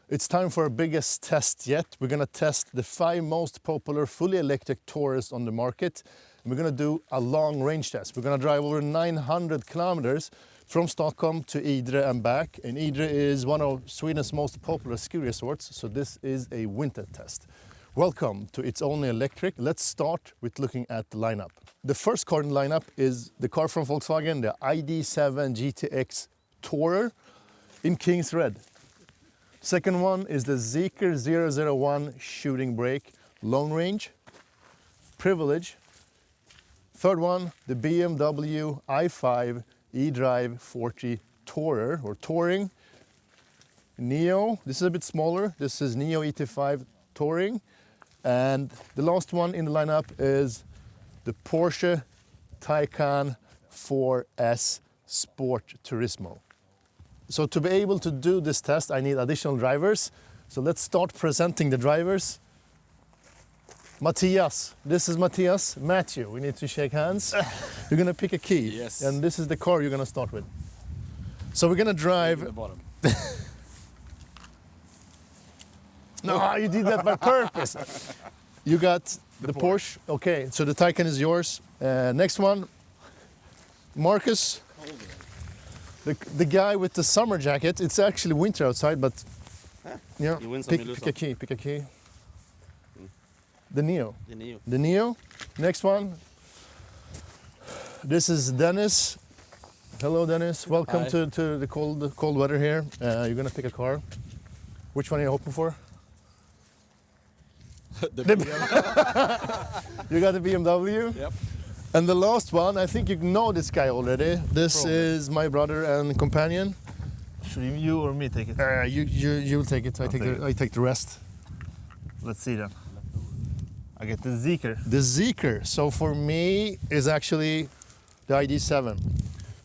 It's time for our biggest test yet. We're gonna test the 5 most popular fully electric Taurus on the market. And we're gonna do a long range test. We're gonna drive over 900 kilometers from Stockholm to Idre and back. And Idre is one of Sweden's most popular ski resorts, so this is a winter test. Welcome to It's Only Electric. Let's start with looking at the lineup. The first car in the lineup is the car from Volkswagen, the ID.7 GTX Touring in King's Red. Second one is the Zeekr 001 shooting brake, long range, privilege. Third one, the BMW i5 edrive 40 Tourer or Touring. Nio, this is a bit smaller. This is Nio ET5 Touring. And the last one in the lineup is the Porsche Taycan 4S Sport Turismo. So to be able to do this test, I need additional drivers. So let's start presenting the drivers. Matthias, this is Matthias. Matthew, we need to shake hands. You're gonna pick a key. Yes. And this is the car you're gonna start with. So we're gonna drive. The bottom. No, you did that by purpose. You got the Porsche. Okay, so the Taycan is yours. Next one, Marcus. The guy with the summer jacket. It's actually winter outside, but yeah. You win some, you lose pick a key. Pick a key. The Nio. The Nio. The Nio. Next one. This is Dennis. Hello, Dennis. Welcome Hi. to the cold weather here. You're gonna pick a car. Which one are you hoping for? The BMW. You got the BMW. Yep. And the last one, I think you know this guy already. This Probably. is my brother and companion. Should you or me take it? You'll take it. I'll take it. I take the rest. Let's see then. I get the Zeekr. The Zeekr. So for me is actually the ID.7.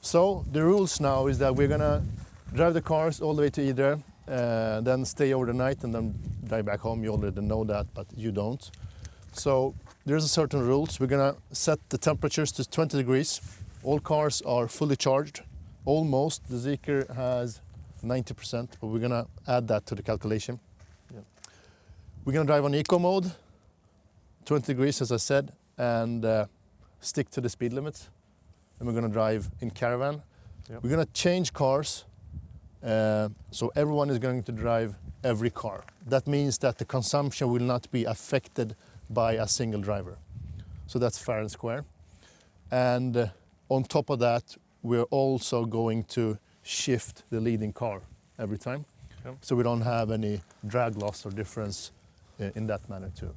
So the rules now is that we're gonna drive the cars all the way to Idre, then stay over the night and then drive back home. You already know that, but you don't. So there's a certain rules. We're gonna set the temperatures to 20 degrees. All cars are fully charged. Almost. The Zeekr has 90%, but we're gonna add that to the calculation. Yep. We're gonna drive on eco mode, 20 degrees as I said, and stick to the speed limits. And we're gonna drive in caravan. Yep. We're gonna change cars, so everyone is going to drive every car. That means that the consumption will not be affected by a single driver. So that's fair and square. And on top of that, we're also going to shift the leading car every time. Yep. So we don't have any drag loss or difference in that manner too.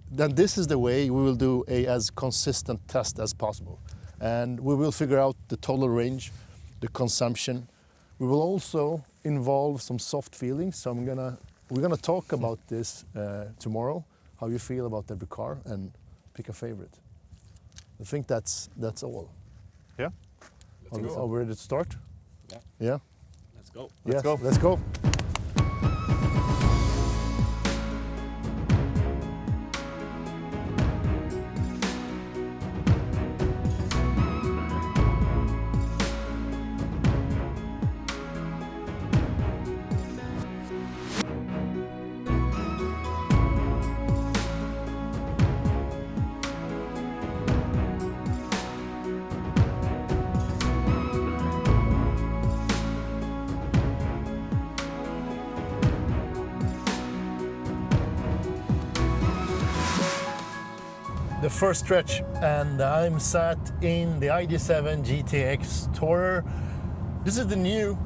Then this is the way we will do a as consistent test as possible. And we will figure out the total range, the consumption. We will also involve some soft feelings. So we're gonna talk about this tomorrow, how you feel about every car, and pick a favorite. I think that's all. Yeah? Are we ready to start? Yeah. Yeah? Let's go. Yes, go. Let's go. The first stretch, and I'm sat in the ID.7 GTX Tourer. This is the new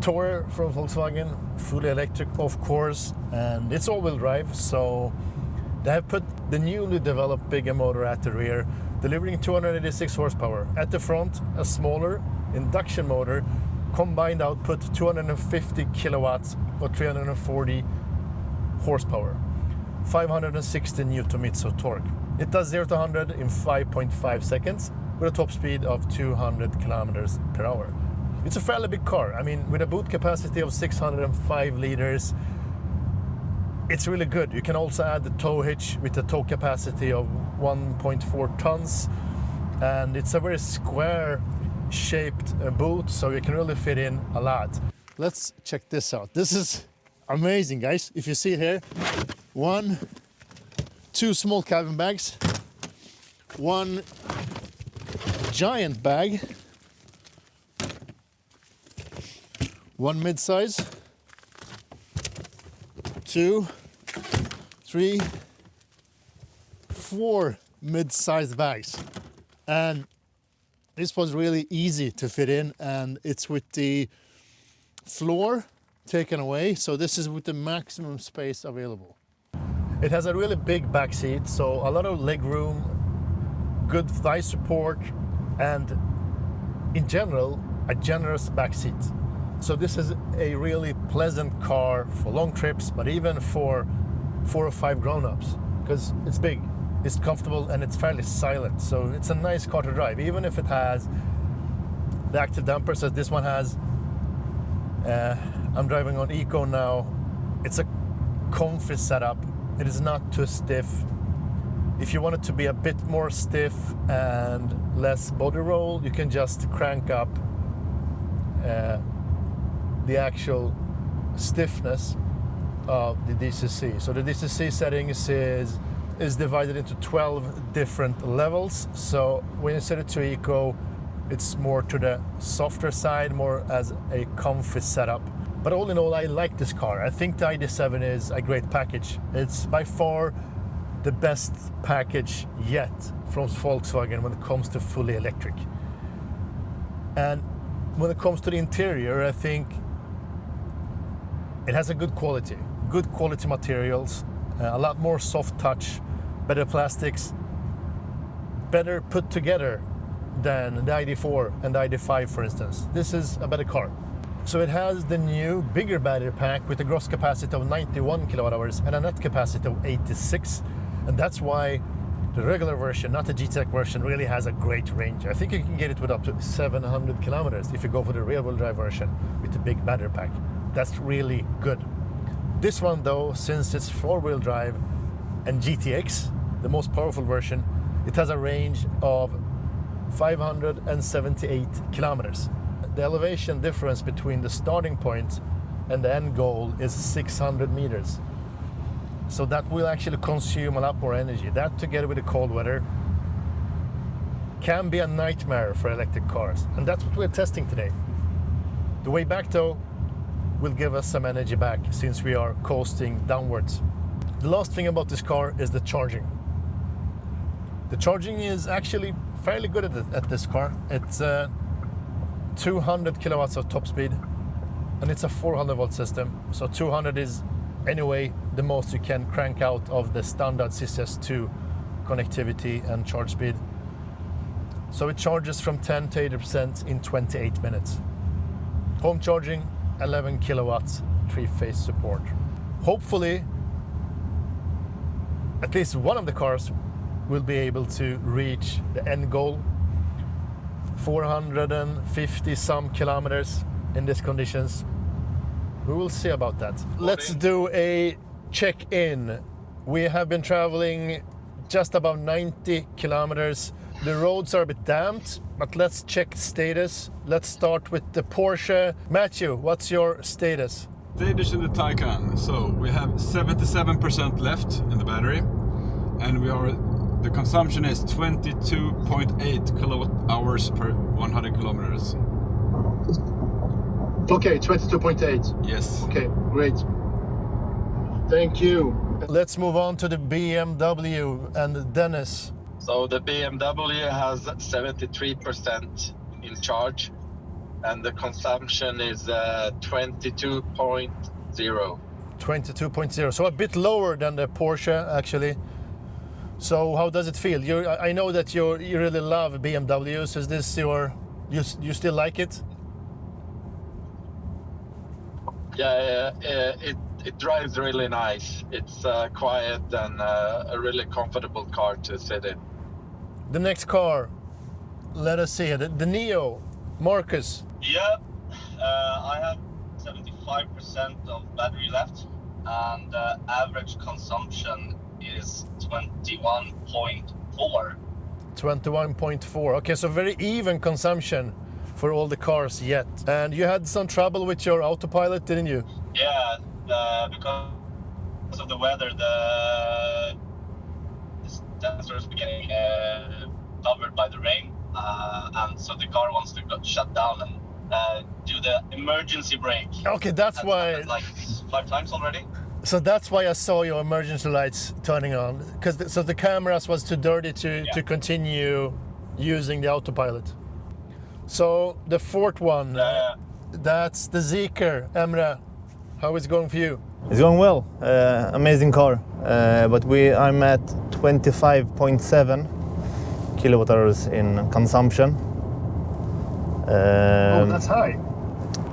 Tourer from Volkswagen, fully electric of course, and it's all-wheel drive, so they have put the newly developed bigger motor at the rear, delivering 286 horsepower. At the front, a smaller induction motor, combined output 250 kilowatts or 340 horsepower, 560 Newton-meters of torque. It does 0 to 100 in 5.5 seconds with a top speed of 200 kilometers per hour. It's a fairly big car. I mean, with a boot capacity of 605 liters, it's really good. You can also add the tow hitch with a tow capacity of 1.4 tons. And it's a very square shaped boot, so you can really fit in a lot. Let's check this out. This is amazing, guys. If you see here, 2 small cabin bags, 1 giant bag, 1 mid-size, 2, 3, 4 mid-sized bags. And this was really easy to fit in, and it's with the floor taken away, so this is with the maximum space available. It has a really big back seat, so a lot of leg room, good thigh support, and in general a generous back seat. So this is a really pleasant car for long trips, but even for 4 or 5 grown-ups, because it's big, it's comfortable, and it's fairly silent. So it's a nice car to drive, even if it has the active dampers as this one has. I'm driving on Eco now. It's a comfy setup. It is not too stiff. If you want it to be a bit more stiff and less body roll, you can just crank up the actual stiffness of the DCC. So the DCC settings is divided into 12 different levels. So when you set it to Eco, it's more to the softer side, more as a comfy setup. But all in all, I like this car. I think the ID.7 is a great package. It's by far the best package yet from Volkswagen when it comes to fully electric. And when it comes to the interior, I think it has a good quality materials, a lot more soft touch, better plastics, better put together than the ID.4 and the ID.5, for instance. This is a better car. So it has the new bigger battery pack with a gross capacity of 91 kilowatt hours and a net capacity of 86. And that's why the regular version, not the GTX version, really has a great range. I think you can get it with up to 700 kilometers if you go for the rear-wheel drive version with the big battery pack. That's really good. This one though, since it's 4-wheel drive and GTX, the most powerful version, it has a range of 578 kilometers. The elevation difference between the starting point and the end goal is 600 meters. So that will actually consume a lot more energy. That, together with the cold weather, can be a nightmare for electric cars. And that's what we're testing today. The way back though will give us some energy back since we are coasting downwards. The last thing about this car is the charging. The charging is actually fairly good at this car. It's 200 kilowatts of top speed, and it's a 400 volt system. So 200 is anyway the most you can crank out of the standard CCS2 connectivity and charge speed. So it charges from 10 to 80% in 28 minutes. Home charging, 11 kilowatts, 3-phase support. Hopefully, at least one of the cars will be able to reach the end goal, 450 some kilometers in these conditions. We will see about that. Let's do a check-in. We have been traveling just about 90 kilometers. The roads are a bit damped, but let's check status. Let's start with the Porsche. Matthew, what's your status? Status in the Taycan. So we have 77% left in the battery, and the consumption is 22.8 kilowatt hours per 100 kilometers. Okay, 22.8. Yes. Okay, great. Thank you. Let's move on to the BMW and Dennis. So the BMW has 73% in charge, and the consumption is 22.0. 22.0, so a bit lower than the Porsche actually. So how does it feel? I know that you really love BMWs. Is this you still like it? Yeah, it drives really nice. It's quiet and a really comfortable car to sit in. The next car, let us see it. The Nio, Marcus. Yeah, I have 75% of battery left, and average consumption is 21.4. 21.4. Okay, so very even consumption for all the cars yet. And you had some trouble with your autopilot, didn't you? Yeah, because of the weather, the sensor is getting covered by the rain, and so the car wants to shut down and do the emergency brake. Okay, that's why. Like 5 times already. So that's why I saw your emergency lights turning on, because so the cameras was too dirty to continue using the autopilot. So the fourth one, that's the Zeekr. Emre, how is it going for you? It's going well. Amazing car. But I'm at 25.7 kilowatt hours in consumption. That's high.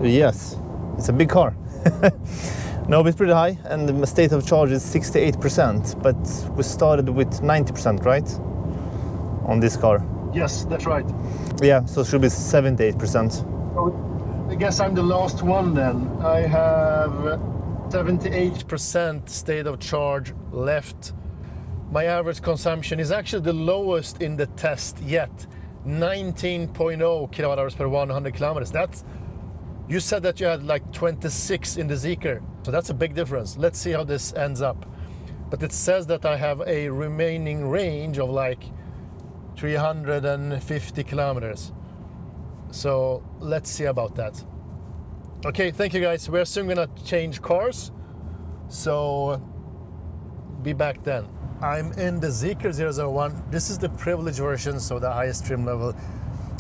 Yes, it's a big car. No, but it's pretty high, and the state of charge is 68%. But we started with 90%, right? On this car. Yes, that's right. Yeah, so it should be 78%. Oh, I guess I'm the last one then. I have 78% state of charge left. My average consumption is actually the lowest in the test yet. 19.0 kilowatt hours per 100 kilometers. That's, you said that you had like 26 in the Zeekr. So that's a big difference. Let's see how this ends up. But it says that I have a remaining range of like 350 kilometers. So let's see about that. Okay, thank you guys. We're soon gonna change cars. So be back then. I'm in the Zeekr 001. This is the privilege version, so the highest trim level.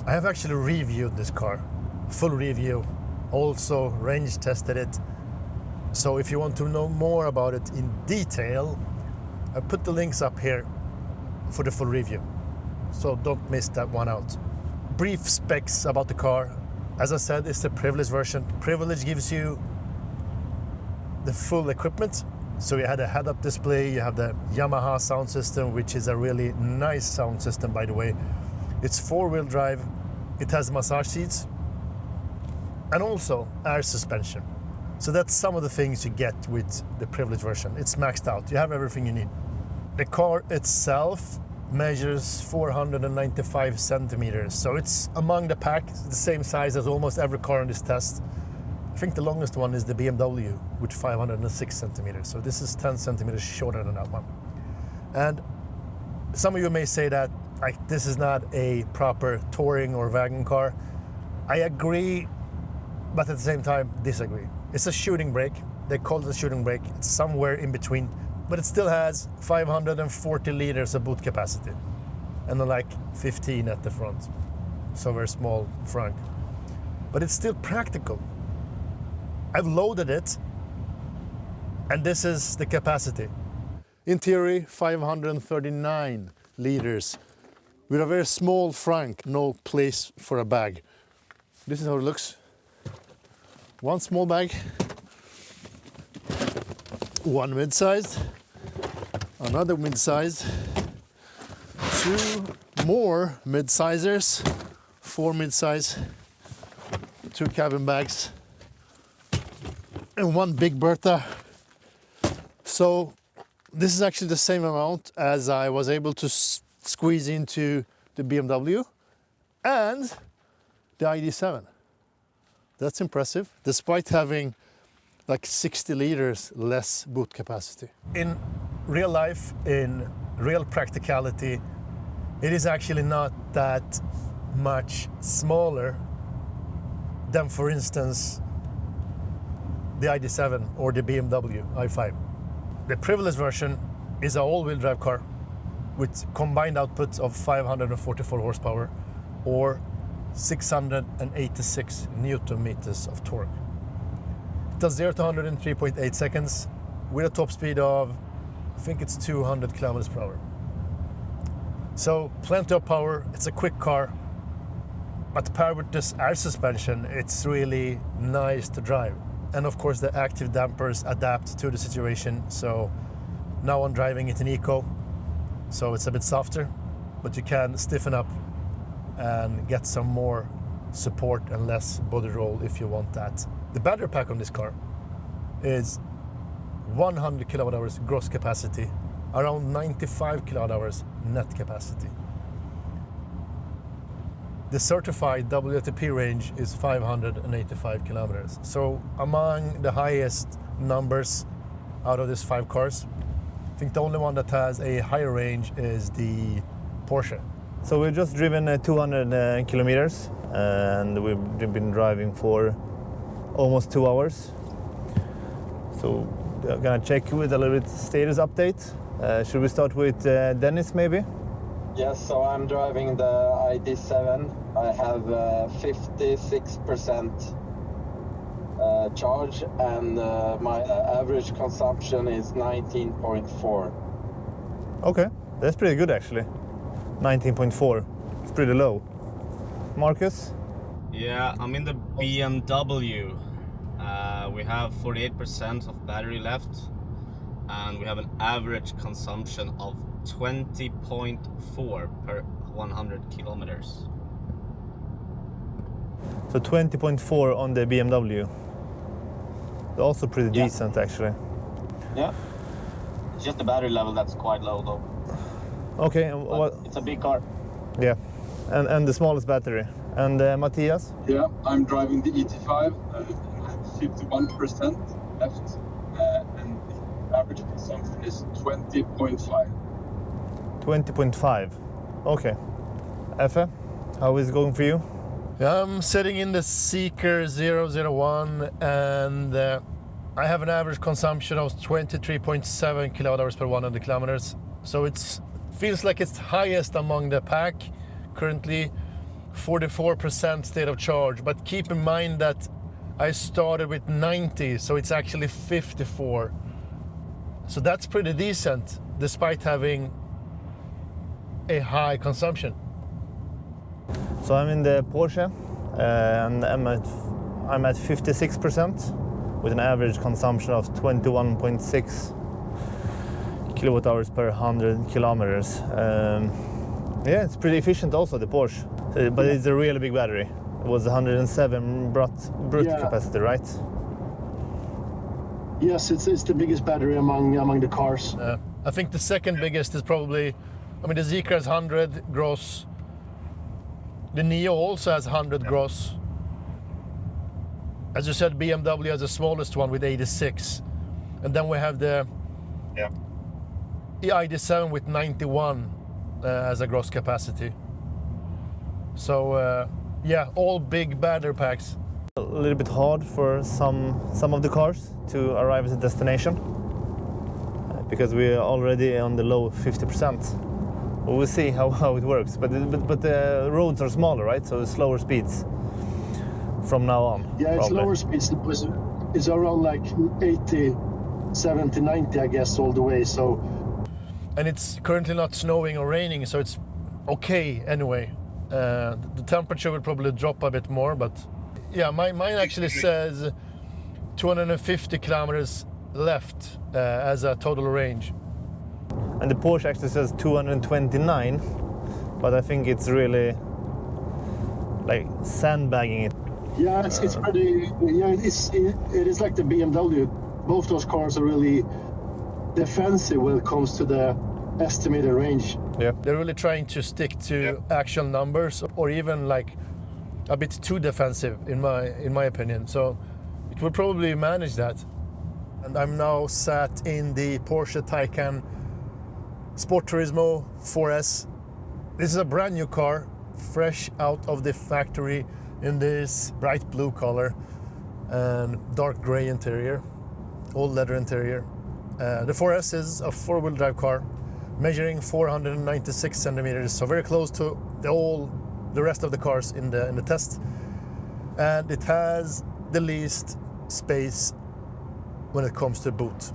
I have actually reviewed this car, full review. Also range tested it. So if you want to know more about it in detail, I put the links up here for the full review. So don't miss that one out. Brief specs about the car. As I said, it's the privilege version. Privilege gives you the full equipment. So you had a head-up display, you have the Yamaha sound system, which is a really nice sound system, by the way. It's 4-wheel drive, it has massage seats, and also air suspension. So that's some of the things you get with the privilege version. It's maxed out, you have everything you need. The car itself measures 495 centimeters, so it's among the pack, it's the same size as almost every car in this test. I think the longest one is the BMW with 506 centimeters. So this is 10 centimeters shorter than that one. And some of you may say that like this is not a proper touring or wagon car. I agree, but at the same time disagree. It's a shooting brake. They call it a shooting brake. It's somewhere in between, but it still has 540 liters of boot capacity and then like 15 at the front. So very small front. But it's still practical. I've loaded it, and this is the capacity. In theory, 539 liters with a very small frunk, no place for a bag. This is how it looks. One small bag, one mid-sized, another mid-sized, 2 more mid-sizers, 4 mid-size, 2 cabin bags, and 1 big Bertha. So this is actually the same amount as I was able to squeeze into the BMW and the ID.7. That's impressive, despite having like 60 liters less boot capacity. In real life, in real practicality, it is actually not that much smaller than, for instance, the ID.7 or the BMW i5. The privilege version is an all-wheel drive car with combined output of 544 horsepower or 686 Newton meters of torque. It does 0 to 100 in 3.8 seconds with a top speed of, I think it's 200 kilometers per hour. So plenty of power, it's a quick car, but paired with this air suspension, it's really nice to drive. And of course the active dampers adapt to the situation. So now I'm driving it in eco, so it's a bit softer, but you can stiffen up and get some more support and less body roll if you want that. The battery pack on this car is 100 kilowatt hours gross capacity, around 95 kilowatt hours net capacity. The certified WLTP range is 585 kilometers. So among the highest numbers out of these 5 cars, I think the only one that has a higher range is the Porsche. So we've just driven 200 kilometers and we've been driving for almost 2 hours. So I'm gonna check with a little bit status update. Should we start with Dennis maybe? Yes, so I'm driving the ID.7. I have 56% charge, and my average consumption is 19.4. Okay, that's pretty good actually. 19.4. It's pretty low. Marcus? Yeah, I'm in the BMW. We have 48% of battery left, and we have an average consumption of 20.4 per 100 kilometers. So 20.4 on the BMW. Also pretty Yeah. decent actually. Yeah, it's just the battery level that's quite low though. Okay, and But what? it's a big car. Yeah, and the smallest battery. And Matthias? Yeah, I'm driving the ET5. 51% left, and the average consumption is 20.5. 20.5. Okay. Effe, how is it going for you? I'm sitting in the Zeekr 001 and I have an average consumption of 23.7 kilowatt hours per 100 kilometers. So it feels like it's highest among the pack. Currently 44% state of charge, but keep in mind that I started with 90, so it's actually 54. So that's pretty decent despite having a high consumption. So I'm in the Porsche and I'm at 56% with an average consumption of 21.6 kilowatt hours per 100 kilometers. Yeah, it's pretty efficient also, the Porsche, but it's a really big battery. It was 107 brut capacity, right? Yes, it's the biggest battery among the cars. I think the second biggest is probably, the Zeekr has 100 gross. The Nio also has 100 gross. As you said, BMW has the smallest one with 86. And then we have the ID.7 with 91 as a gross capacity. So yeah, all big battery packs. A little bit hard for some of the cars to arrive at the destination because we are already on the low 50%. We'll see how it works, but the roads are smaller, right? So slower speeds from now on. Yeah, it's probably. lower speeds. It's around like 80, 70, 90, I guess, all the way. So, And it's currently not snowing or raining, so it's okay anyway. The temperature will probably drop a bit more, but yeah, mine actually says 250 kilometers left as a total range. And the Porsche actually says 229, but I think it's really like sandbagging it. yeah, it's pretty. Yeah, it is like the BMW. Both those cars are really defensive when it comes to the estimated range. Yeah. They're really trying to stick to actual numbers, or even like a bit too defensive in my opinion. So it will probably manage that. And I'm now sat in the Porsche Taycan Sport Turismo 4S. This is a brand new car, fresh out of the factory in this bright blue color and dark gray interior, all leather interior. The 4S is a four-wheel drive car, measuring 496 centimeters, so very close to the rest of the cars in the test. And it has the least space when it comes to boot.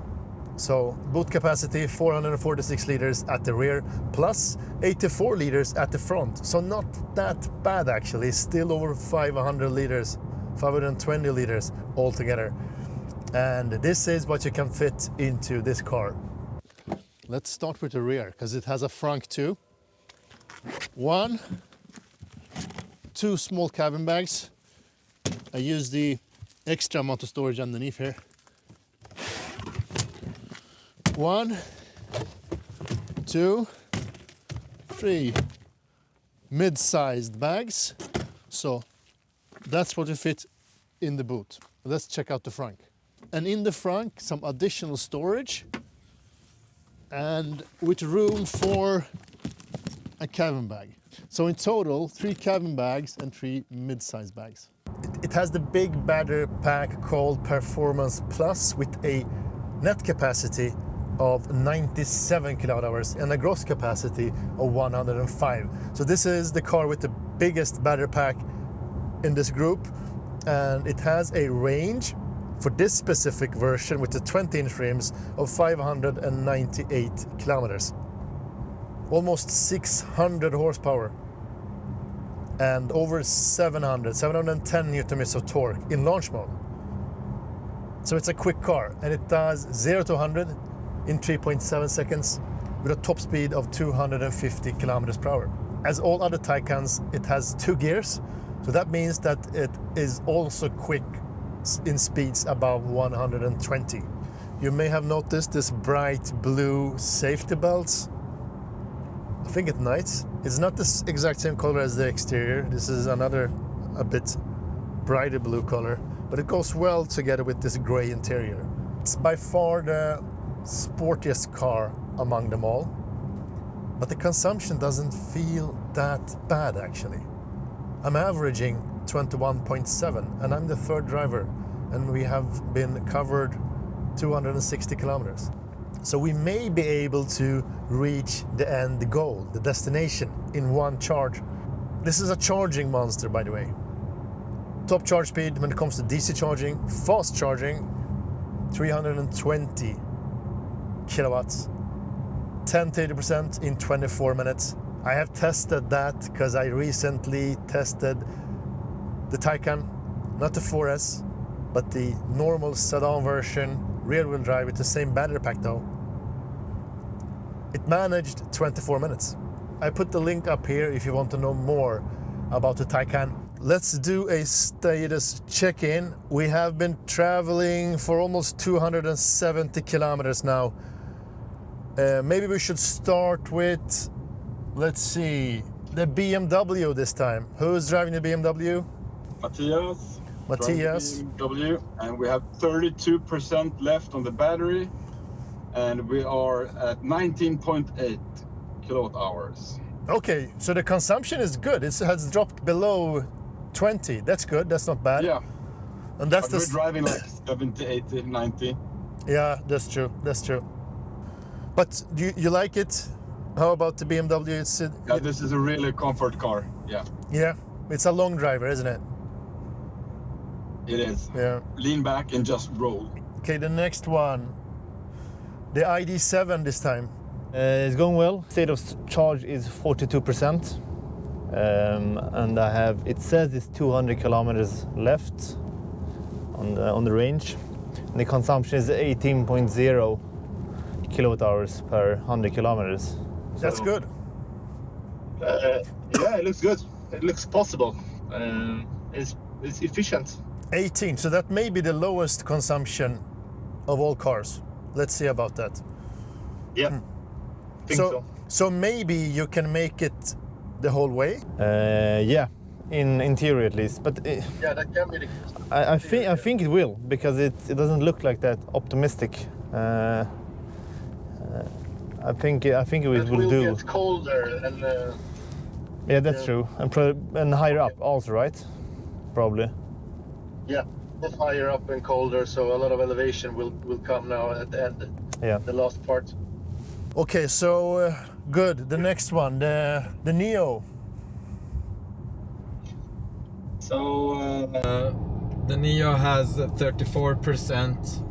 So boot capacity 446 liters at the rear, plus 84 liters at the front. So not that bad actually, still over 500 liters, 520 liters altogether. And this is what you can fit into this car. Let's start with the rear, because it has a frunk too. 2 small cabin bags. I use the extra amount of storage underneath here. 1, 2, 3 mid-sized bags. So that's what we fit in the boot. Let's check out the frunk. And in the frunk, some additional storage and with room for a cabin bag. So in total, 3 cabin bags and 3 mid-size bags. It has the big battery pack called Performance Plus with a net capacity of 97 kilowatt hours and a gross capacity of 105. So this is the car with the biggest battery pack in this group, and it has a range for this specific version with the 20-inch rims of 598 kilometers. Almost 600 horsepower and over 710 newton meters of torque in launch mode. So it's a quick car, and it does 0 to 100 in 3.7 seconds with a top speed of 250 kilometers per hour. As all other Taycans, it has 2 gears, so that means that it is also quick in speeds above 120. You may have noticed this bright blue safety belts. I think it's nice. It's not the exact same color as the exterior. This is another a bit brighter blue color, but it goes well together with this gray interior. It's by far the sportiest car among them all, but the consumption doesn't feel that bad actually. I'm averaging 21.7 and I'm the third driver, and we have been covered 260 kilometers. So we may be able to reach the end goal, the destination, in one charge. This is a charging monster, by the way. Top charge speed when it comes to DC charging, fast charging, 320 kilowatts, 10 to 80% in 24 minutes. I have tested that because I recently tested the Taycan, not the 4S, but the normal sedan version, rear-wheel drive with the same battery pack though. It managed 24 minutes. I put the link up here if you want to know more about the Taycan. Let's do a status check-in. We have been traveling for almost 270 kilometers now. Maybe we should start with, let's see, the BMW this time. Who's driving the BMW? Matthias. Matthias. BMW, and we have 32% left on the battery, and we are at 19.8 kilowatt hours. Okay, so the consumption is good. It has dropped below 20. That's good. That's not bad. Yeah. And that's We're driving like 70, 80, 90. Yeah, that's true. That's true. But you like it? How about the BMW? Yeah, this is a really comfort car. Yeah. Yeah, it's a long driver, isn't it? It is. Yeah. Lean back and just roll. Okay, the next one. The ID.7 this time. It's going well. State of charge is 42%. And I have, it says it's 200 kilometers left on the range. And the consumption is 18.0 kilowatt hours per 100 kilometers. That's good. Yeah, it looks good. It looks possible. It's efficient. 18, so that may be the lowest consumption of all cars. Let's see about that. Yeah, think so. So maybe you can make it the whole way? Yeah, in interior at least. But Yeah, that can be the case. I think it will, because it doesn't look like that optimistic. I think it will do. Get colder and Yeah, that's true. And higher up also, right? Probably. yeah, both higher up and colder, so a lot of elevation will come now at the end. Yeah. The last part. Okay, so good. The next one, the Nio. So The Nio has 34%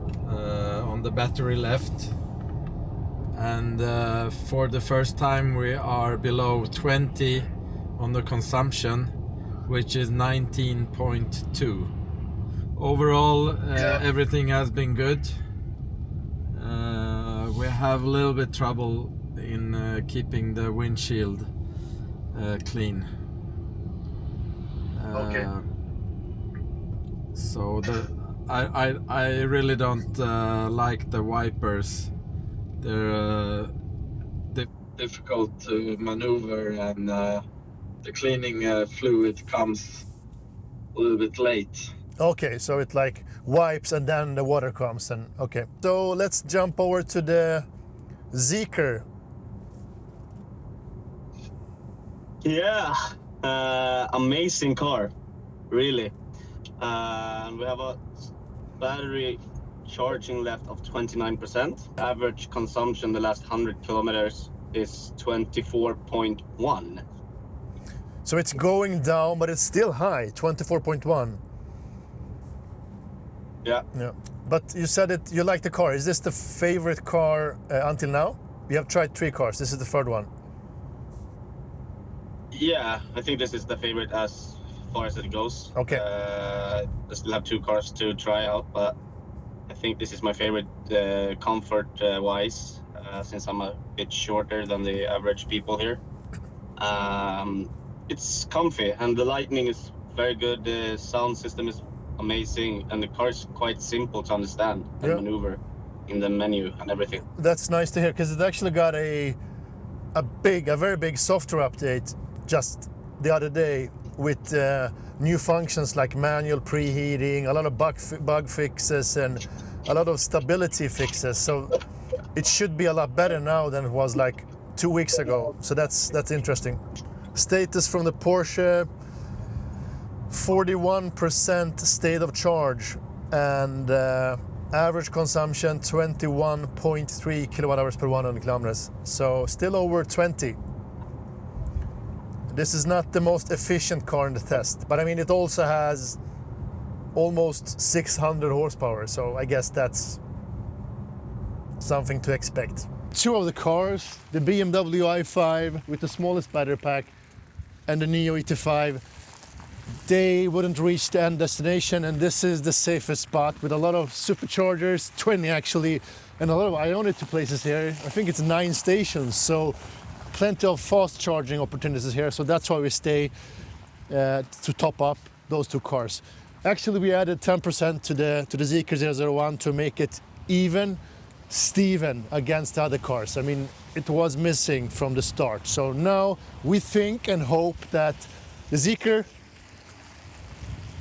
on the battery left, and for the first time we are below 20 on the consumption, which is 19.2. Overall, everything has been good. We have a little bit trouble in keeping the windshield clean. Okay. So I really don't like the wipers. They're Difficult to maneuver, and the cleaning fluid comes a little bit late. Okay, so it like wipes and then the water comes and okay. So let's jump over to the Zeekr. Yeah, amazing car, really. And we have a battery charging left of 29%. Average consumption the last 100 kilometers is 24.1. So it's going down, but it's still high, 24.1. Yeah. Yeah. But you said it. You like the car. Is this the favorite car until now? You have tried 3 cars. This is the third one. Yeah, I think this is the favorite as far as it goes. Okay. I still have 2 cars to try out, but I think this is my favorite comfort-wise, since I'm a bit shorter than the average people here. It's comfy, and the lighting is very good. The sound system is amazing, and the car is quite simple to understand and maneuver in the menu and everything. That's nice to hear, because it actually got a very big software update just the other day with new functions like manual preheating, a lot of bug fixes, and a lot of stability fixes. So it should be a lot better now than it was like 2 weeks ago. So that's interesting. Status from the Porsche: 41% state of charge, and average consumption 21.3 kilowatt hours per 100 kilometers. So still over 20. This is not the most efficient car in the test, but I mean, it also has almost 600 horsepower, so I guess that's something to expect. 2 of the cars, the BMW i5 with the smallest battery pack and the Nio ET5, they wouldn't reach the end destination, and this is the safest spot with a lot of superchargers, 20 actually, and a lot of Ionity places here. I think it's 9 stations, so plenty of fast charging opportunities here, so that's why we stay to top up those 2 cars. Actually, we added 10% to the Zeekr 001 to make it Steven against the other cars. I mean, it was missing from the start. So now we think and hope that the Zeekr,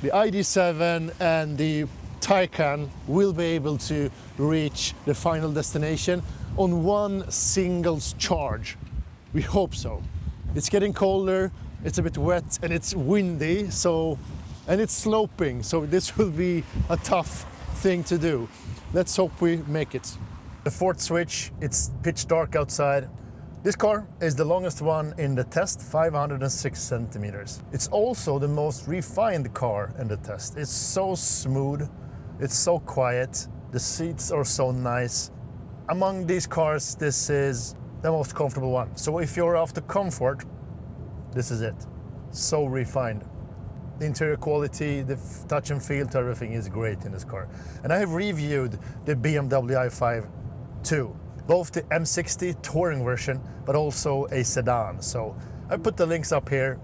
the ID.7 and the Taycan will be able to reach the final destination on one single charge. We hope so. It's getting colder, it's a bit wet, and it's windy, and it's sloping, so this will be a tough thing to do. Let's hope we make it. The 4th switch, it's pitch dark outside. This car is the longest one in the test, 506 centimeters. It's also the most refined car in the test. It's so smooth, it's so quiet, the seats are so nice. Among these cars, this is the most comfortable one. So if you're after comfort, this is it. So refined. The interior quality, the touch and feel to everything is great in this car. And I have reviewed the BMW i5 too, both the M60 Touring version, but also a sedan. So I put the links up here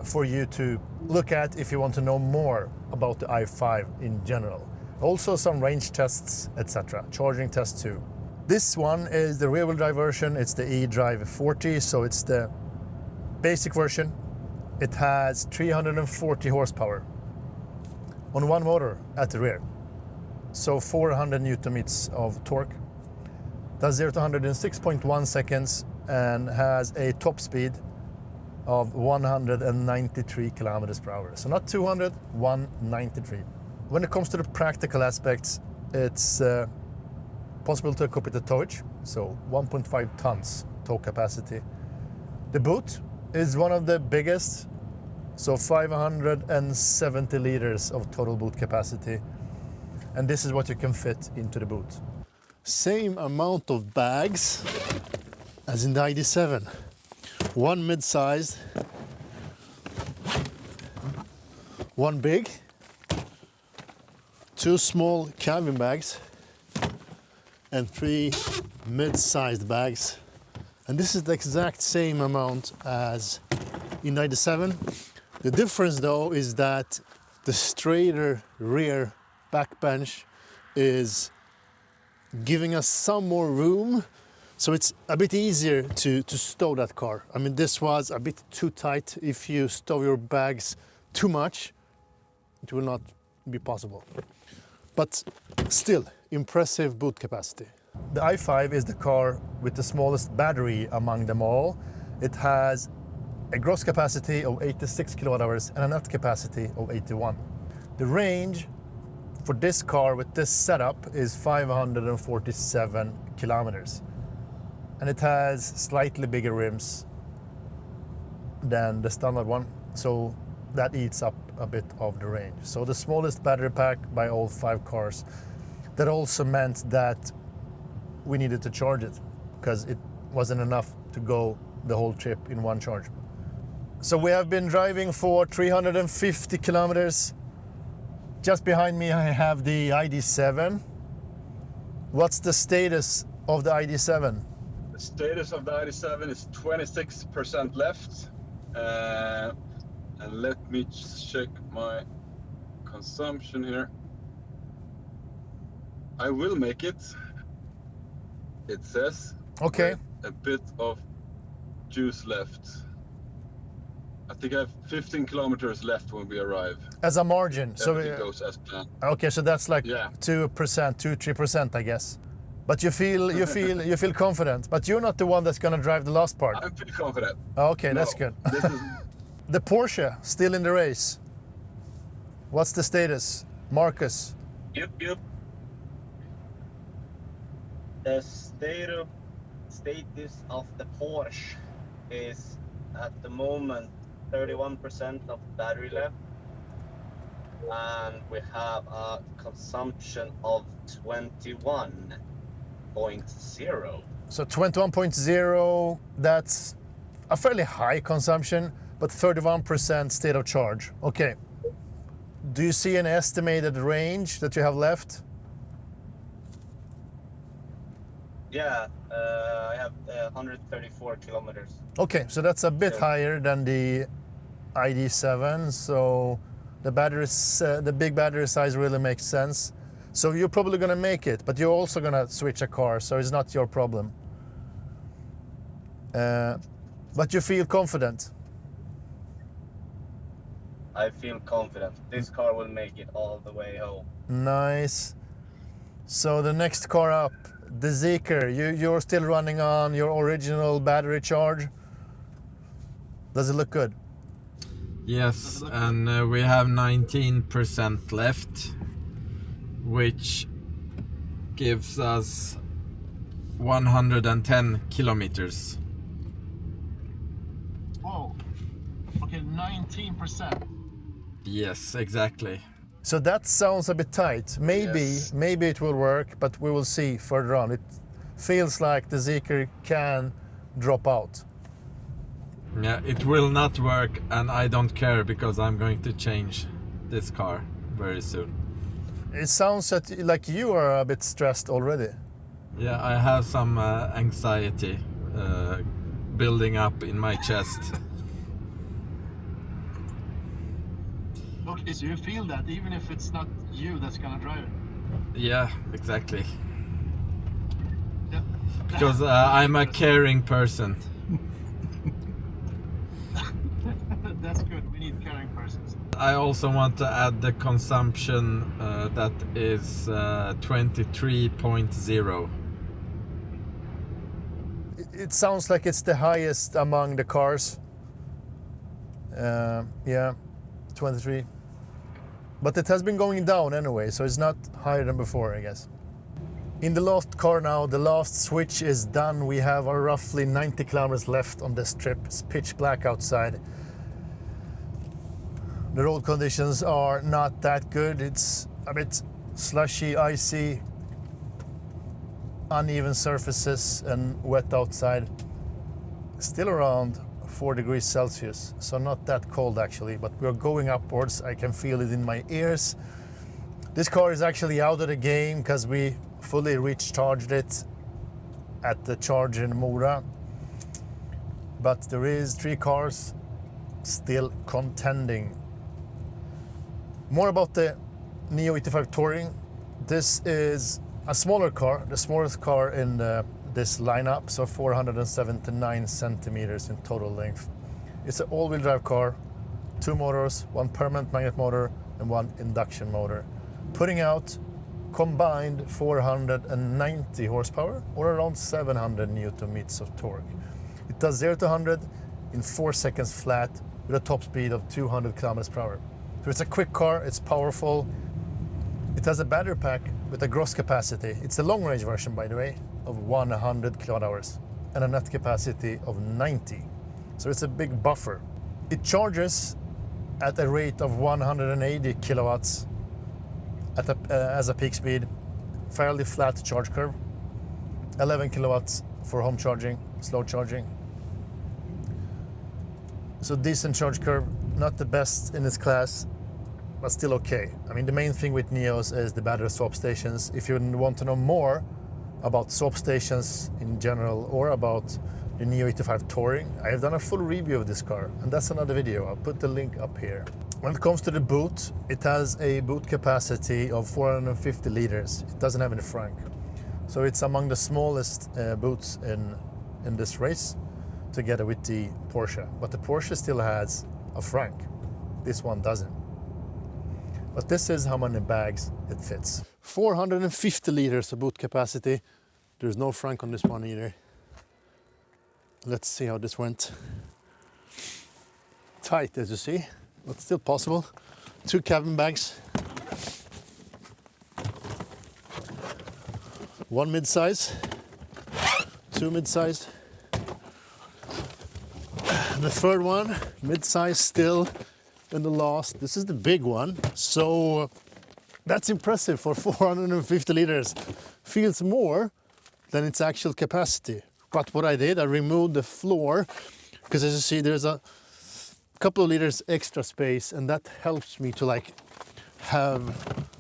for you to look at if you want to know more about the i5 in general. Also some range tests, etc. Charging tests too. This one is the rear-wheel drive version. It's the edrive 40, so it's the basic version. It has 340 horsepower on one motor at the rear. So 400 Newton meters of torque. Does 0 to 100 in 6.1 seconds and has a top speed of 193 kilometers per hour. So not 200, 193. When it comes to the practical aspects, it's possible to equip it with towage, so 1.5 tons tow capacity. The boot is one of the biggest, so 570 liters of total boot capacity, and this is what you can fit into the boot. Same amount of bags as in the ID.7. One mid-sized, one big, 2 small cabin bags, and 3 mid-sized bags. And this is the exact same amount as in the ID.7. The difference though is that the straighter rear back bench is giving us some more room, So it's a bit easier to stow that car. I mean, this was a bit too tight. If you stow your bags too much, it will not be possible. But still, impressive boot capacity. The i5 is the car with the smallest battery among them all. It has a gross capacity of 86 kilowatt hours and a net capacity of 81. The range for this car with this setup is 547 kilometers. And it has slightly bigger rims than the standard one, so that eats up a bit of the range. So the smallest battery pack by all 5 cars. That also meant that we needed to charge it because it wasn't enough to go the whole trip in one charge. So we have been driving for 350 kilometers. Just behind me I have the ID.7. What's the status of the ID.7? The status of the ID.7 is 26% left. And let me check my consumption here. I will make it. It says. Okay. A bit of juice left. I think I have 15 kilometers left when we arrive. As a margin. Everything goes as planned. Okay, so that's like Yeah. 2%, 2-3%, I guess. But you feel confident. But you're not the one that's gonna drive the last part. I'm pretty confident. Okay, that's good. This is The Porsche still in the race. What's the status, Marcus? Yep. The status of the Porsche is at the moment 31% of battery left, and we have a consumption of 21.0. So 21.0, that's a fairly high consumption, but 31% state of charge. Okay. Do you see an estimated range that you have left? Yeah, I have 134 kilometers. Okay, so that's a bit higher than the ID.7, so the big battery size really makes sense. So you're probably gonna make it, but you're also gonna switch a car, so it's not your problem. But you feel confident? I feel confident. This car will make it all the way home. Nice. So the next car up, the Zeekr, you're still running on your original battery charge? Does it look good? Yes, and we have 19% left, which gives us 110 kilometers. Whoa. Okay, 19%. Yes, exactly. So that sounds a bit tight. Maybe it will work, but we will see further on. It feels like the Zeekr can drop out. Yeah, it will not work, and I don't care because I'm going to change this car very soon. It sounds like you are a bit stressed already. Yeah, I have some anxiety building up in my chest. Okay, so you feel that even if it's not you that's gonna drive it? Yeah, exactly. Yeah. Because I'm a caring person. That's good. We need caring persons. I also want to add the consumption that is 23.0. It sounds like it's the highest among the cars. Yeah, 23. But it has been going down anyway, so it's not higher than before, I guess. In the last car now, the last switch is done. We have roughly 90 kilometers left on this trip. It's pitch black outside. The road conditions are not that good. It's a bit slushy, icy, uneven surfaces and wet outside. Still around 4 degrees Celsius, so not that cold actually, but we're going upwards. I can feel it in my ears. This car is actually out of the game because we fully recharged it at the charge in Mora. But there is 3 cars still contending. More about the Nio ET5 Touring. This is a smaller car, the smallest car in the this lineup, so 479 centimeters in total length. It's an all-wheel drive car, 2 motors, 1 permanent magnet motor and 1 induction motor, putting out combined 490 horsepower or around 700 newton meters of torque. It does 0 to 100 in 4 seconds flat with a top speed of 200 kilometers per hour. So it's a quick car, it's powerful. It has a battery pack with a gross capacity, it's the long range version by the way, of 100 kilowatt hours and a net capacity of 90. So it's a big buffer. It charges at a rate of 180 kilowatts as a peak speed, fairly flat charge curve, 11 kilowatts for home charging, slow charging. So decent charge curve, not the best in its class, but still okay. I mean, the main thing with Nios is the battery swap stations. If you want to know more about swap stations in general or about the Nio ET5 Touring, I have done a full review of this car, and that's another video. I'll put the link up here. When it comes to the boot, it has a boot capacity of 450 liters. It doesn't have any frank. So it's among the smallest boots in this race, together with the Porsche. But the Porsche still has a frank. This one doesn't. But this is how many bags it fits. 450 liters of boot capacity. There's no frank on this one either. Let's see how this went. Tight, as you see, but still possible. 2 cabin bags. 1 mid-size, 2 mid-size. The third one, mid-size still in the last. This is the big one. So that's impressive for 450 liters. Feels more than its actual capacity. But what I did, I removed the floor because as you see, there's a couple of liters extra space and that helps me to like have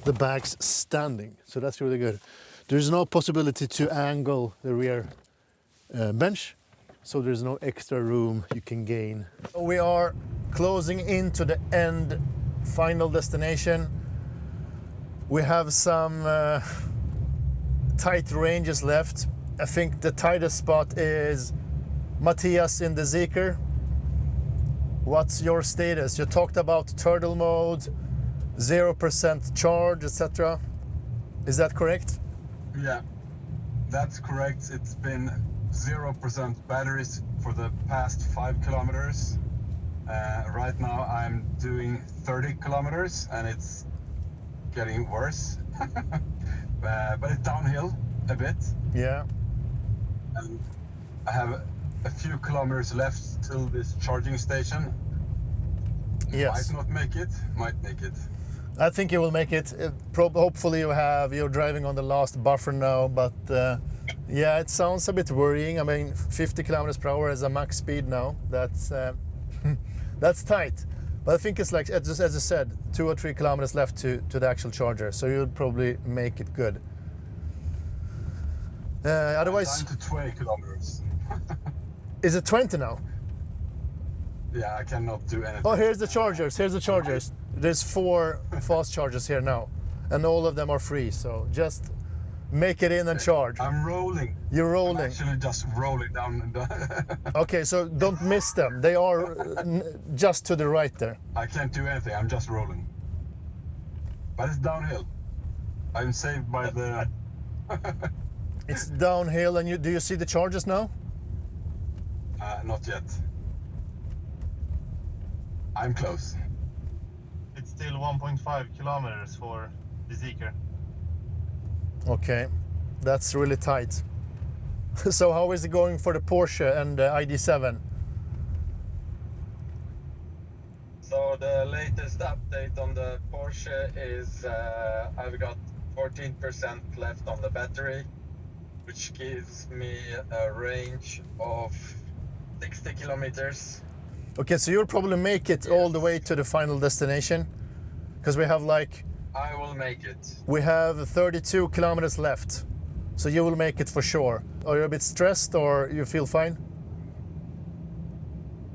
the bags standing. So that's really good. There's no possibility to angle the rear bench. So there's no extra room you can gain. We are closing into the end, final destination. We have some tight ranges left. I think the tightest spot is Matthias in the Zeekr. What's your status? You talked about turtle mode, 0% charge, etc. Is that correct? Yeah, that's correct. It's been 0% batteries for the past 5 kilometers. Right now I'm doing 30 kilometers and it's getting worse. But it's downhill a bit. Yeah. And I have a few kilometers left till this charging station. Yes. Might not make it, might make it. I think you will make it. Hopefully you're driving on the last buffer now, but yeah, it sounds a bit worrying. I mean, 50 kilometers per hour is a max speed now. That's that's tight. But I think it's like, as I said, 2 or 3 kilometers left to the actual charger, so you'll probably make it good. Otherwise, I'm down to 20 kilometers. Is it 20 now? Yeah, I cannot do anything. Oh, here's the chargers. Here's the chargers. There's 4 fast chargers here now, and all of them are free. So just make it in and charge. I'm rolling. You're rolling. I'm actually just rolling down. Okay, so don't miss them. They are just to the right there. I can't do anything. I'm just rolling. But it's downhill. I'm saved by the. It's downhill, and do you see the charges now? Not yet. I'm close. It's still 1.5 kilometers for the Zeekr. Okay, that's really tight. So how is it going for the Porsche and the ID.7? So the latest update on the Porsche is I've got 14% left on the battery, which gives me a range of 60 kilometers. Okay, so you'll probably make it all the way to the final destination, because we have like... I will make it. We have 32 kilometers left, so you will make it for sure. Are you a bit stressed or you feel fine?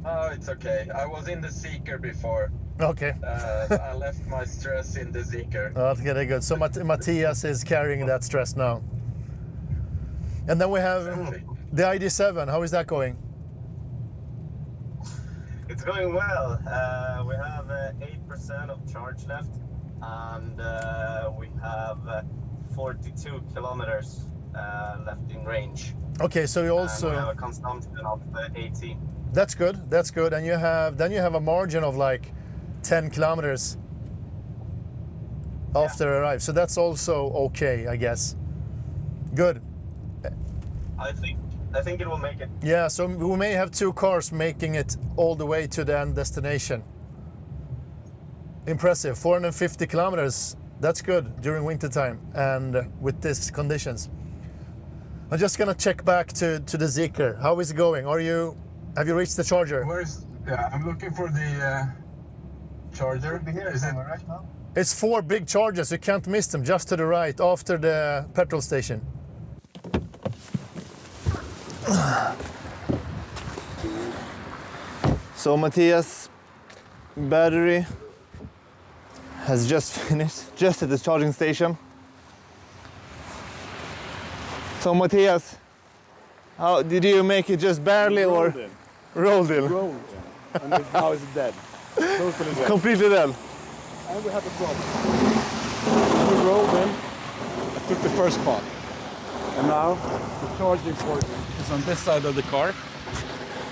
Oh, it's okay. I was in the Zeekr before. Okay. I left my stress in the Zeekr. Okay, good. So Matthias is carrying that stress now. And then we have the ID.7. How is that going? It's going well. We have 8% of charge left, and we have 42 kilometers left in range. Okay, so you also... And we have a consumption of 18. That's good, that's good. And you have a margin of like 10 kilometers after arrive. So that's also okay, I guess. Good. I think it will make it. Yeah, so we may have two cars making it all the way to the end destination. Impressive, 450 kilometers. That's good during winter time and with these conditions. I'm just gonna check back to the Zeekr. How is it going? Have you reached the charger? I'm looking for the charger. Is it right now? It's 4 big chargers, you can't miss them, just to the right, after the petrol station. So Matthias' battery has just finished, just at the charging station. So Matthias, how did you make it? Just barely or rolled in? Rolled in. And now it's dead. Totally dead. Completely dead. And we have a problem. We rolled in. I took the first part. And now the charging port is on this side of the car.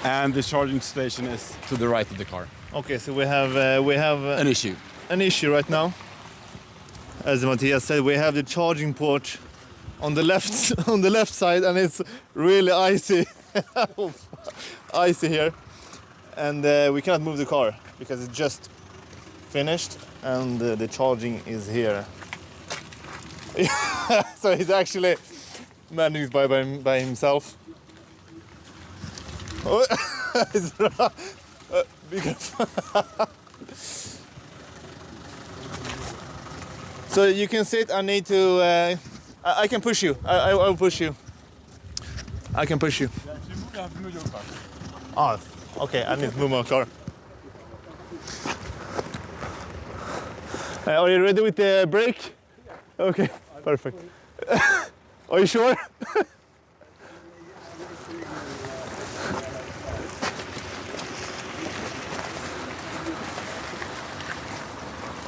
And the charging station is to the right of the car. Okay, so we have An issue. an issue right now. As Matthias said, we have the charging port on the left side, and it's really icy, icy here, and we cannot move the car because it's just finished, and the charging is here. So he's actually managed by himself. Oh, be careful. So you can sit. I need to. I can push you. I will push you. I can push you. Oh, okay. I need to move my car. Are you ready with the brake? Okay, perfect. Are you sure?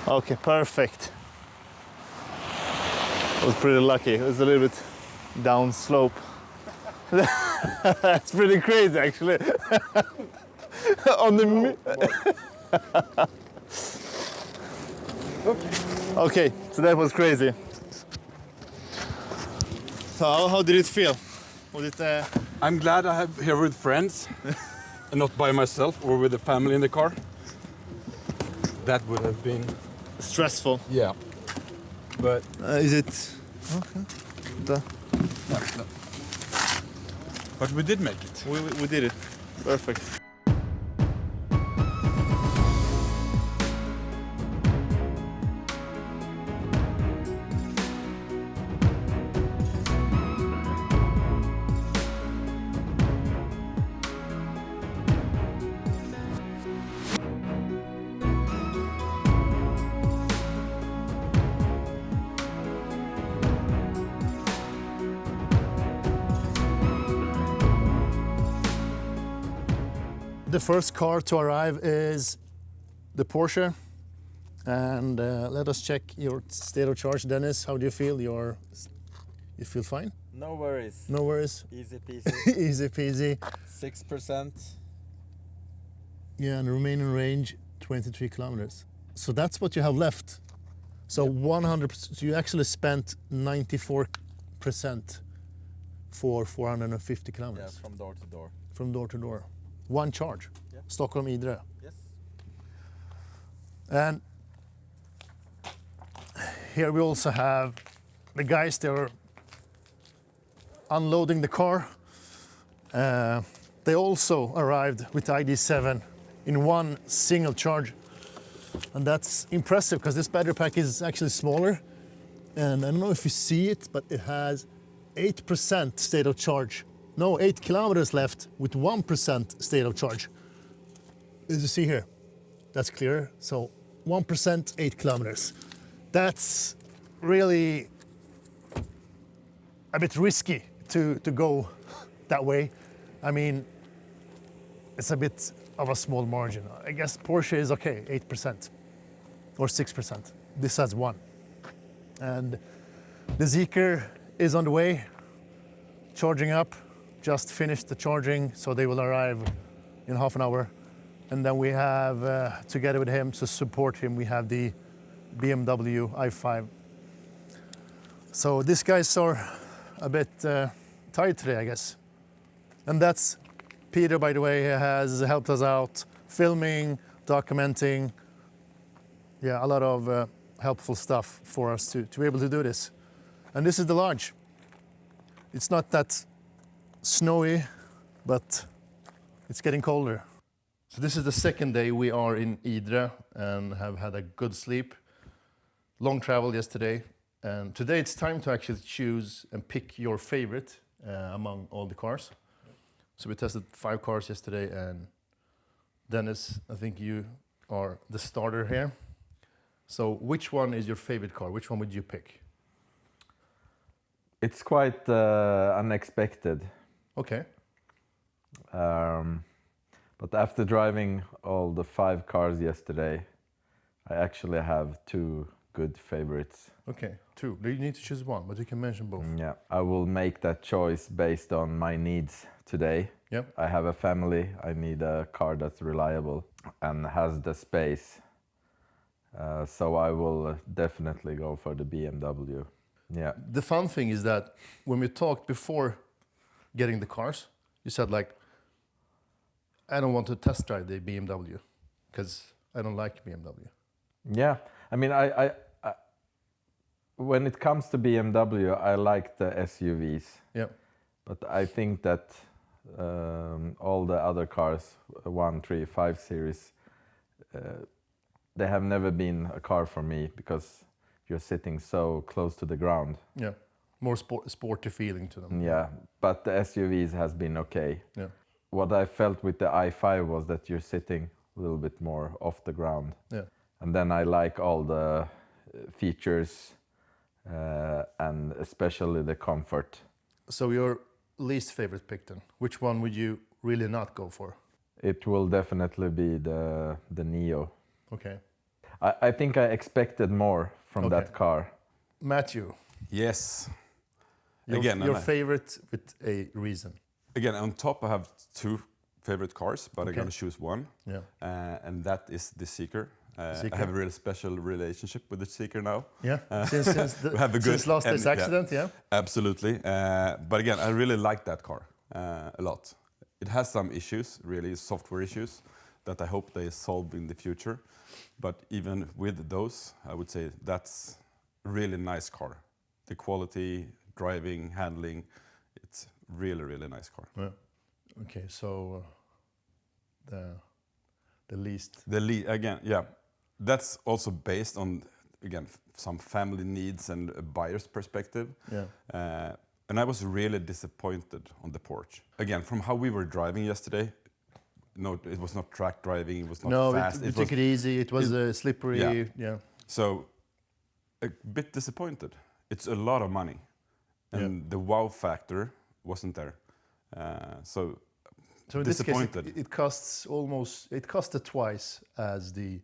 Okay, perfect. I was pretty lucky. It was a little bit down slope. That's pretty crazy, actually. On the okay, so that was crazy. So how did it feel? Was it? I'm glad I have here with friends and not by myself or with the family in the car. That would have been Stressful. Yeah. But Is it? Okay. no. But we did make it. We did it. Perfect. The first car to arrive is the Porsche, and let us check your state of charge. Dennis, how do you feel? You feel fine? No worries. No worries. Easy peasy. Easy peasy. 6%. Yeah, and remaining range 23 kilometers. So that's what you have left. So 100%. So you actually spent 94% for 450 kilometers. Yeah, from door to door. From door to door. One charge. Yeah. Stockholm Idre. Yes. And here we also have the guys that are unloading the car. They also arrived with ID.7 in one single charge. And that's impressive because this battery pack is actually smaller. And I don't know if you see it, but it has 8% state of charge. No, 8 kilometers left with 1% state of charge. As you see here, that's clear. So 1%, 8 kilometers. That's really a bit risky. to go that way. I mean, it's a bit of a small margin. I guess Porsche is okay, 8% or 6%. This has 1. And the Zeekr is on the way, charging up, just finished the charging, so they will arrive in half an hour. And then we have, together with him, to support him, we have the BMW i5. So these guys are a bit tired today, I guess. And that's Peter, by the way, has helped us out, filming, documenting. Yeah, a lot of helpful stuff for us to be able to do this. And this is the lodge. It's not that snowy, but it's getting colder. So this is the second day we are in Idre and have had a good sleep. Long travel yesterday. And today it's time to actually choose and pick your favorite among all the cars. So we tested 5 cars yesterday, and Dennis, I think you are the starter here. So which one is your favorite car? Which one would you pick? It's quite unexpected. Okay. But after driving all the 5 cars yesterday, I actually have 2 good favorites. Okay, 2. You need to choose one, but you can mention both. Yeah, I will make that choice based on my needs today. Yep. I have a family. I need a car that's reliable and has the space. So I will definitely go for the BMW. Yeah. The fun thing is that when we talked before getting the cars, you said like, I don't want to test drive the BMW because I don't like BMW. Yeah, I mean, I when it comes to BMW, I like the SUVs. Yeah. But I think that all the other cars, 1, 3, 5 series, they have never been a car for me because you're sitting so close to the ground. Yeah, more sporty feeling to them. Yeah, but the SUVs has been okay. Yeah. What I felt with the i5 was that you're sitting a little bit more off the ground. Yeah. And then I like all the features and especially the comfort. So your least favorite pick then? Which one would you really not go for? It will definitely be the Nio. Okay. I think I expected more from that car. Matthew. Yes. Your favorite with a reason. Again, on top I have 2 favorite cars, but I'm going to choose one. Yeah. And that is the Zeekr. Zeekr. I have a really special relationship with the Zeekr now. Yeah, since last this accident, yeah. Absolutely. But again, I really like that car a lot. It has some issues, really software issues, that I hope they solve in the future. But even with those, I would say that's a really nice car. The quality, driving, handling, it's really, really nice car. Yeah. Okay, so the least. Again, yeah. That's also based on, again, some family needs and a buyer's perspective. Yeah. And I was really disappointed on the Porsche. Again, from how we were driving yesterday, no, it was not track driving, it was not fast. We took it easy, it was slippery. Yeah. So, a bit disappointed. It's a lot of money. And the wow factor wasn't there. So in disappointed. This case, it costed twice as the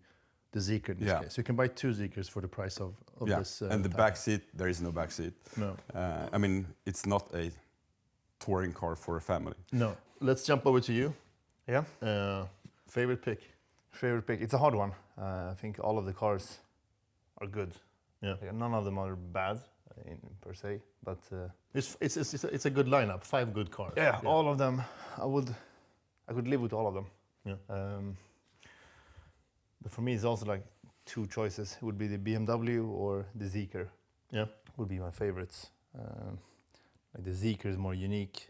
Zeekr in this case. So you can buy 2 Zeekrs for the price of this. And the back seat, there is no back seat. No. I mean, it's not a touring car for a family. No. Let's jump over to you. Yeah. Favorite pick? Favorite pick? It's a hard one. I think all of the cars are good. Yeah. None of them are bad per se, but it's a good lineup. 5 good cars. Yeah, all of them. I could live with all of them. Yeah. But for me, it's also like 2 choices. It would be the BMW or the Zeekr. Yeah. Would be my favorites. Like the Zeekr is more unique.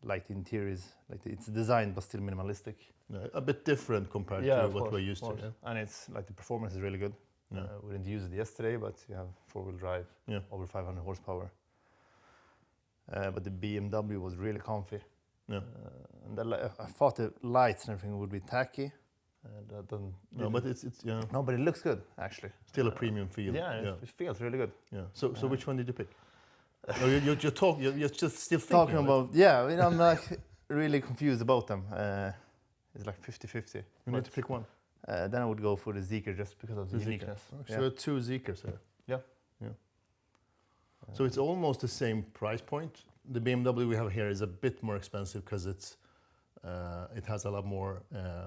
Like the interior is it's designed but still minimalistic. Yeah, a bit different compared to what we're used to. Yeah. And it's like the performance is really good. Yeah. We didn't use it yesterday, but you have 4-wheel drive, Yeah. over 500 horsepower. But the BMW was really comfy. Yeah. And I thought the lights and everything would be tacky. But it's yeah. No, but it looks good actually. Still a premium feel. It feels really good. Yeah. So which one did you pick? No, you're just still thinking, Talking right? about, yeah, I mean, I'm like really confused about them. It's like 50-50. You need to pick one. Then I would go for the Zeekr just because of the uniqueness. So there are two Zeekrs here. Yeah. So it's almost the same price point. The BMW we have here is a bit more expensive because it has a lot more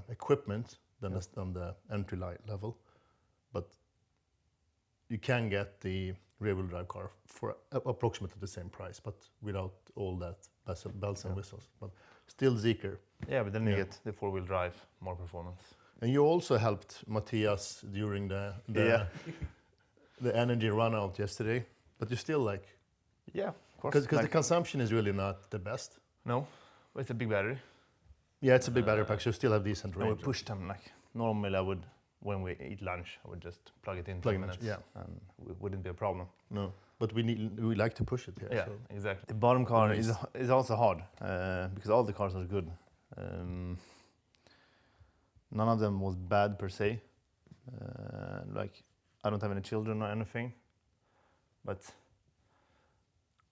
equipment than the entry level, but you can get the rear-wheel drive car for approximately the same price, but without all that bells and whistles. But still Zeekr. Yeah, but then you get the four-wheel drive, more performance. And you also helped Matthias during the energy run out yesterday, but you still like... Yeah, of course. Because the consumption is really not the best. No, but it's a big battery. Yeah, it's a big battery pack, so you still have decent And range. we push them like, normally I would, when we eat lunch, I would just plug it in 10 minutes. And it wouldn't be a problem. No, but we like to push it here. Yeah, So. exactly. The bottom car is also hard because all the cars are good. None of them was bad per se. Like, I don't have any children or anything, but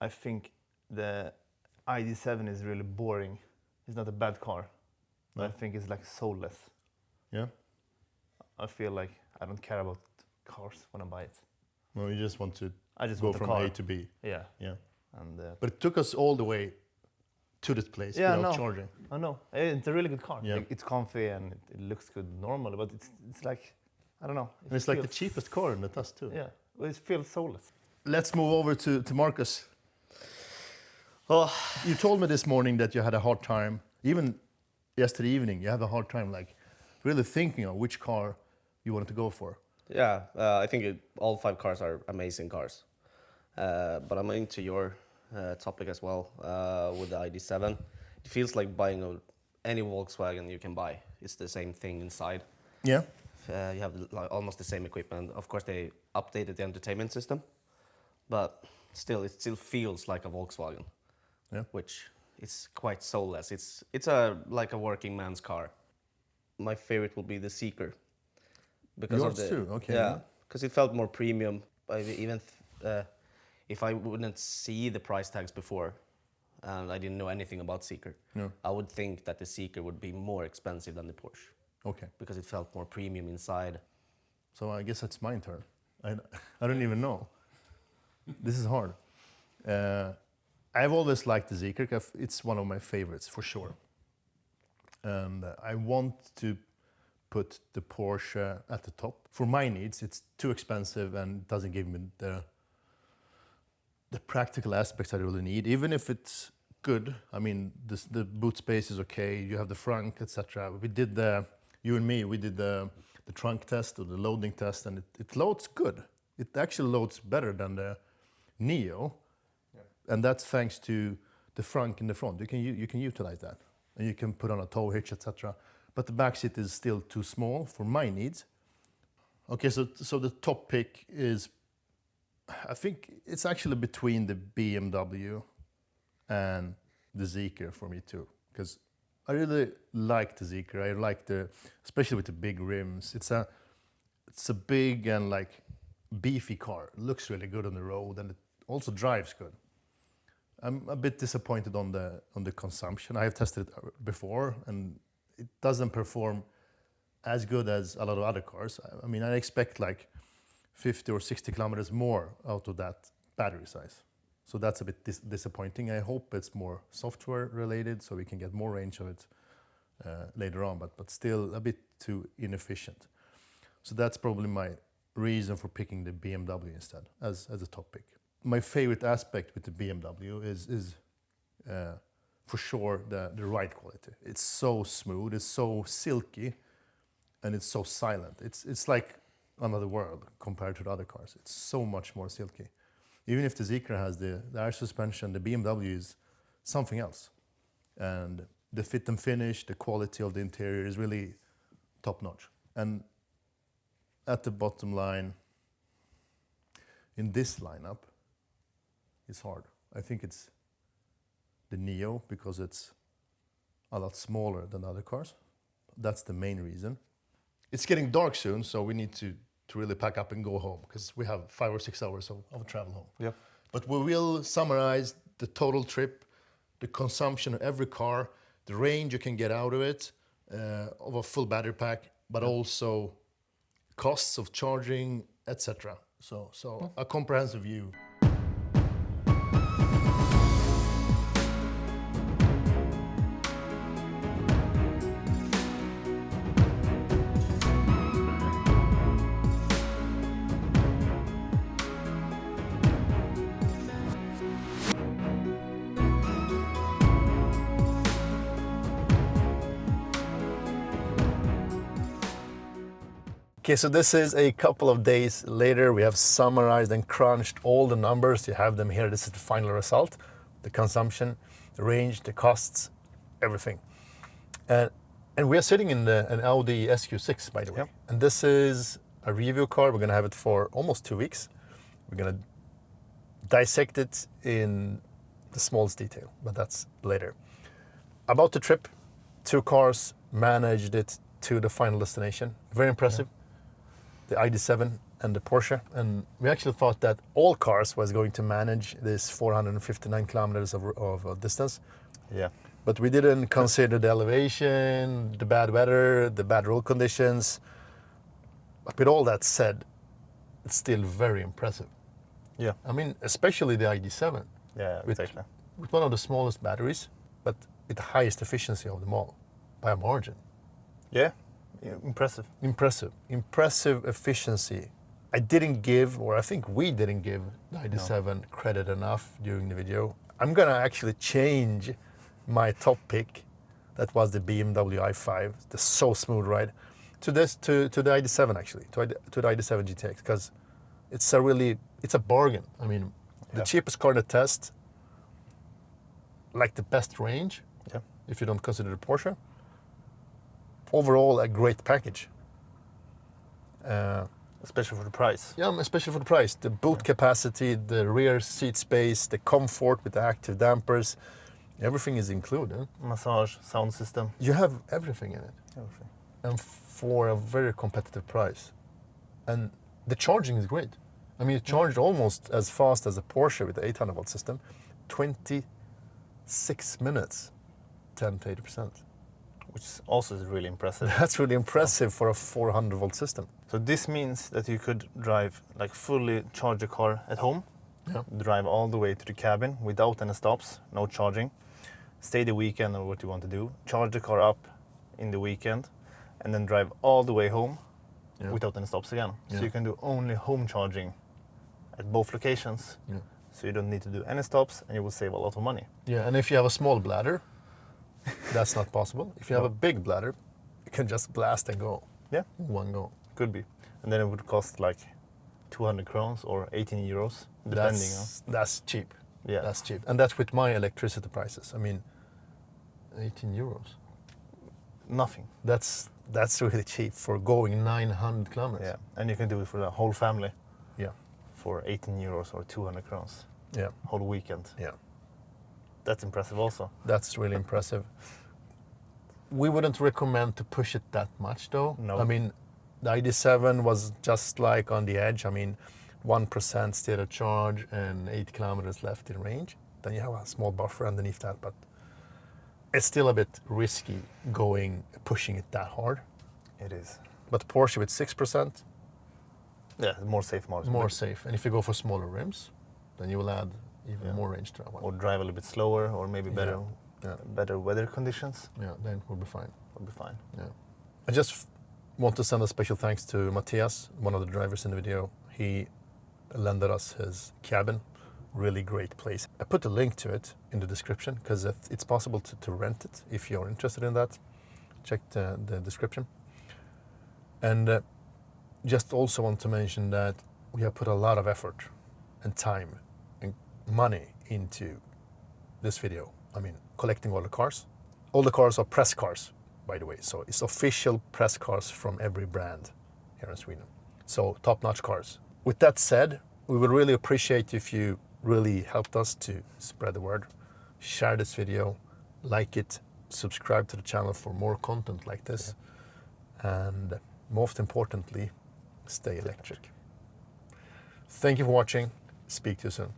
I think the ID.7 is really boring. It's not a bad car, but I think it's like soulless. Yeah? I feel like I don't care about cars when I buy it. No, you just want to go want the from car. A to B. Yeah. Yeah. And but it took us all the way to this place without charging. I know. It's a really good car. Yeah. Like, it's comfy and it looks good normally, but it's like, I don't know. And it's like the cheapest car in the test too. Yeah, well, it feels soulless. Let's move over to Marcus. Oh, You told me this morning that you had a hard time, even yesterday evening, you had a hard time like really thinking of which car you wanted to go for. yeah, I think all 5 cars are amazing cars. But I'm into your topic as well with the ID.7. It feels like buying any Volkswagen you can buy. It's the same thing inside. Yeah. You have like, almost the same equipment. Of course, they updated the entertainment system, but still, it still feels like a Volkswagen. Yeah. Which is quite soulless. It's like a working man's car. My favorite will be the Zeekr. Because Yours too? Okay. Yeah, because it felt more premium. Even if I wouldn't see the price tags before, and I didn't know anything about Zeekr, I would think that the Zeekr would be more expensive than the Porsche. Okay. Because it felt more premium inside. So I guess it's my turn. I don't even know. This is hard. I've always liked the Zeekr. It's one of my favorites for sure. And I want to put the Porsche at the top. For my needs, it's too expensive and doesn't give me the practical aspects I really need. Even if it's good, I mean, the boot space is okay. You have the front, etc. We did we did the trunk test or the loading test, and it loads good. It actually loads better than the Nio. And that's thanks to the frunk in the front. You can utilize that, and you can put on a tow hitch, etc. But the back seat is still too small for my needs. Okay, so the top pick is, I think it's actually between the BMW and the Zeekr for me too, because I really like the Zeekr. I like especially with the big rims. It's a big and like beefy car. It looks really good on the road, and it also drives good. I'm a bit disappointed on the consumption. I have tested it before, and it doesn't perform as good as a lot of other cars. I mean, I expect like 50 or 60 kilometers more out of that battery size. So that's a bit disappointing. I hope it's more software related, so we can get more range of it later on, but still a bit too inefficient. So that's probably my reason for picking the BMW instead as a top pick. My favorite aspect with the BMW is for sure the ride quality. It's so smooth, it's so silky, and it's so silent. It's like another world compared to the other cars. It's so much more silky. Even if the Zeekr has the air suspension, the BMW is something else. And the fit and finish, the quality of the interior is really top notch. And at the bottom line, in this lineup, it's hard. I think it's the Nio because it's a lot smaller than the other cars. That's the main reason. It's getting dark soon, so we need to really pack up and go home because we have 5 or 6 hours of travel home. Yep. But we will summarize the total trip, the consumption of every car, the range you can get out of it, of a full battery pack, but also costs of charging, etc. So a comprehensive view. Okay, so this is a couple of days later. We have summarized and crunched all the numbers. You have them here. This is the final result. The consumption, the range, the costs, everything. And we are sitting in an Audi SQ6, by the way. Yep. And this is a review car. We're going to have it for almost 2 weeks. We're going to dissect it in the smallest detail, but that's later. About the trip, 2 cars managed it to the final destination. Very impressive. Yeah. The ID.7 and the Porsche, and we actually thought that all cars was going to manage this 459 kilometers of distance. Yeah. But we didn't consider the elevation, the bad weather, the bad road conditions. But with all that said, it's still very impressive. Yeah. I mean, especially the ID.7. Yeah, exactly. With one of the smallest batteries, but with the highest efficiency of them all, by a margin. Yeah. Impressive. Impressive efficiency. I didn't give, or I think we didn't give the ID.7 credit enough during the video. I'm gonna actually change my top pick, that was the BMW i5, the so smooth ride, to the ID.7 actually, to the ID.7 GTX, because it's a bargain. I mean, the cheapest car in the test, like the best range, if you don't consider the Porsche. Overall, a great package. Especially for the price. Yeah, especially for the price. The boot capacity, the rear seat space, the comfort with the active dampers, everything is included. Massage, sound system. You have everything in it. Everything. And for a very competitive price. And the charging is great. I mean, it charged almost as fast as a Porsche with the 800 volt system. 26 minutes, 10 to 80%. Which also is really impressive. That's really impressive for a 400 volt system. So this means that you could drive, like fully charge a car at home, drive all the way to the cabin without any stops, no charging, stay the weekend or what you want to do, charge the car up in the weekend, and then drive all the way home without any stops again. So you can do only home charging at both locations. Yeah. So you don't need to do any stops and you will save a lot of money. Yeah, and if you have a small bladder, that's not possible. If you have a big bladder, you can just blast and go. Yeah. In one go. Could be. And then it would cost like 200 crowns or 18 euros, depending on. That's cheap. Yeah. That's cheap. And that's with my electricity prices. I mean, 18 euros. Nothing. That's really cheap for going 900 kilometers. Yeah. And you can do it for the whole family. Yeah. For 18 euros or 200 crowns. Yeah. Whole weekend. Yeah. That's impressive also. That's really impressive. We wouldn't recommend to push it that much though. No. I mean, the ID.7 was just like on the edge. I mean, 1% state of charge and 8 kilometers left in range. Then you have a small buffer underneath that, but it's still a bit risky pushing it that hard. It is. But Porsche with 6%. Yeah, more safe margin. More safe. And if you go for smaller rims, then you will add even more range to that one. Or drive a little bit slower, or maybe better weather conditions. Yeah, then it will be fine. Will be fine. Yeah. I just want to send a special thanks to Matthias, one of the drivers in the video. He lended us his cabin. Really great place. I put a link to it in the description because it's possible to rent it if you're interested in that. Check the description. And just also want to mention that we have put a lot of effort and time and money into this video. I mean, collecting all the cars. All the cars are press cars, by the way. So it's official press cars from every brand here in Sweden. So top-notch cars. With that said, we would really appreciate if you really helped us to spread the word. Share this video, like it, subscribe to the channel for more content like this. And most importantly, stay electric. Thank you for watching. Speak to you soon.